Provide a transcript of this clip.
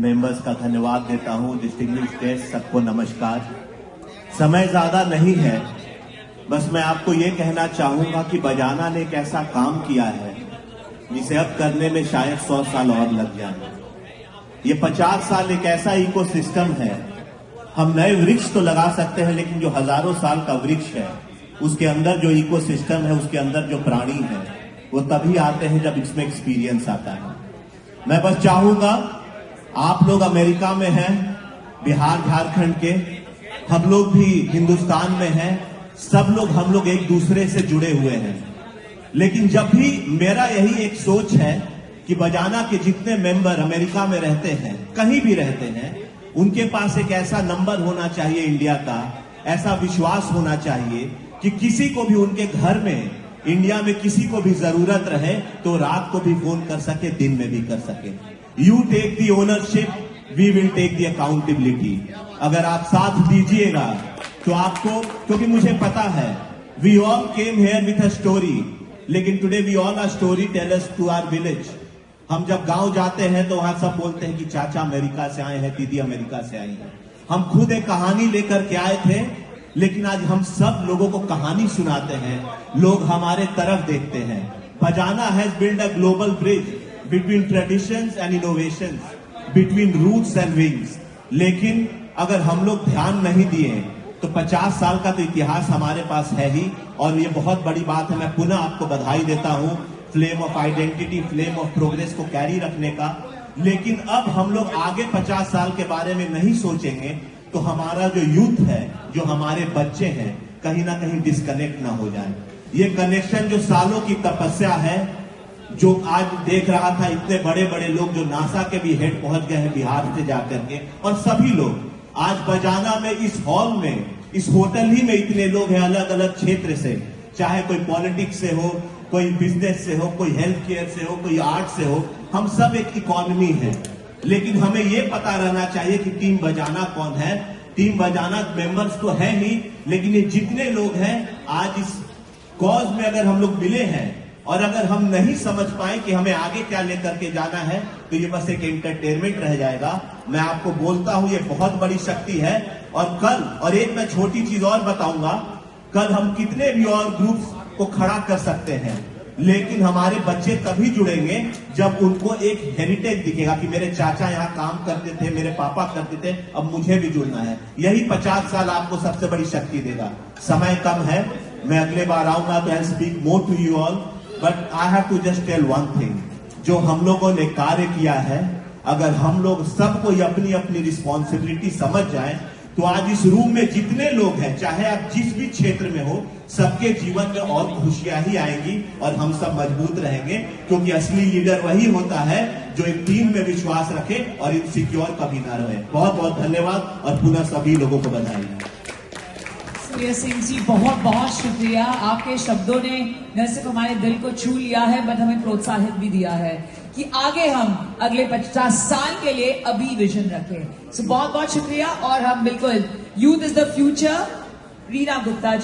Members का धन्यवाद देता हूं। डिस्टिंग्विश्ड गेस्ट, सबको नमस्कार। समय ज्यादा नहीं है, बस मैं आपको ये कहना चाहूंगा कि बजाना ने एक ऐसा काम किया है जिसे अब करने में शायद 100 साल और लग जाए। ये 50 साल एक ऐसा इकोसिस्टम है, हम नए वृक्ष तो लगा सकते हैं, लेकिन जो हजारों साल का वृक्ष है उसके अंदर जो इकोसिस्टम है, उसके अंदर जो प्राणी है, वो तभी आते हैं जब इसमें एक्सपीरियंस आता है। मैं बस चाहूंगा, आप लोग अमेरिका में हैं, बिहार झारखंड के, हम लोग भी हिंदुस्तान में हैं, सब लोग हम लोग एक दूसरे से जुड़े हुए हैं। लेकिन जब भी मेरा यही एक सोच है कि बजाना के जितने मेंबर अमेरिका में रहते हैं, कहीं भी रहते हैं, उनके पास एक ऐसा नंबर होना चाहिए इंडिया का, ऐसा विश्वास होना चाहिए कि किसी को भी उनके घर में, इंडिया में किसी को भी जरूरत रहे तो रात को भी फोन कर सके, दिन में भी कर सके। You take the ownership, we will take the accountability. अगर आप साथ दीजिएगा तो आपको, क्योंकि मुझे पता है we all came here with a story, लेकिन today we all are story tellers to our village. हम जब गांव जाते हैं तो वहां सब बोलते हैं कि चाचा अमेरिका से आए हैं, दीदी अमेरिका से आई है। हम खुद एक कहानी लेकर के आए थे, लेकिन आज हम सब लोगों को कहानी सुनाते हैं, लोग हमारे तरफ देखते हैं। बजाना has build a global bridge between traditions and innovations, between roots and wings. लेकिन अगर हम लोग ध्यान नहीं दिए तो 50 साल का तो इतिहास हमारे पास है ही, और ये बहुत बड़ी बात है। मैं पुनः आपको बधाई देता हूं flame of identity, flame of progress को कैरी रखने का। लेकिन अब हम लोग आगे 50 साल के बारे में नहीं सोचेंगे तो हमारा जो यूथ है, जो हमारे बच्चे हैं, कहीं ना कहीं डिस्कनेक्ट ना हो जाए। ये कनेक्शन जो सालों की तपस्या है, जो आज देख रहा था इतने बड़े बड़े लोग जो नासा के भी हेड पहुंच गए हैं बिहार से जाकर के, और सभी लोग आज बजाना में, इस हॉल में, इस होटल ही में इतने लोग हैं अलग अलग क्षेत्र से, चाहे कोई पॉलिटिक्स से हो, कोई बिजनेस से हो, कोई हेल्थ केयर से हो, कोई आर्ट से हो। हम सब एक इकोनॉमी है, लेकिन हमें यह पता रहना चाहिए कि टीम बजाना कौन है। टीम बजाना मेंबर्स तो है ही, लेकिन ये जितने लोग हैं आज इस कॉज में अगर हम लोग मिले हैं, और अगर हम नहीं समझ पाए कि हमें आगे क्या लेकर के जाना है, तो ये बस एक एंटरटेनमेंट रह जाएगा। मैं आपको बोलता हूं, ये बहुत बड़ी शक्ति है। और कल, और एक मैं छोटी चीज और बताऊंगा, कल हम कितने भी और ग्रुप्स को खड़ा कर सकते हैं, लेकिन हमारे बच्चे तभी जुड़ेंगे जब उनको एक हेरिटेज दिखेगा कि मेरे चाचा यहाँ काम करते थे, मेरे पापा करते थे, अब मुझे भी जुड़ना है। यही 50 साल आपको सबसे बड़ी शक्ति देगा। समय कम है, मैं अगले बार आऊंगा तो I speak more to you all, but I have to just tell one thing. जो हम लोगों ने कार्य किया है, अगर हम लोग सबको अपनी अपनी रिस्पॉन्सिबिलिटी समझ जाएं, तो आज इस रूम में जितने लोग हैं, चाहे आप जिस भी क्षेत्र में हो, सबके जीवन में और खुशियां ही आएंगी और हम सब मजबूत रहेंगे। क्योंकि असली लीडर वही होता है जो एक टीम में विश्वास रखे और इनसिक्योर कभी ना रहे। बहुत बहुत धन्यवाद और पुनः सभी लोगों को बधाई। सूर्य सिंह जी, बहुत बहुत शुक्रिया। आपके शब्दों ने न सिर्फ हमारे दिल को छू लिया है, बट हमें प्रोत्साहित भी दिया है कि आगे हम अगले 50 साल के लिए अभी विजन रखें। सो बहुत बहुत शुक्रिया। और हम बिल्कुल, youth is the future. Reena Gupta ji.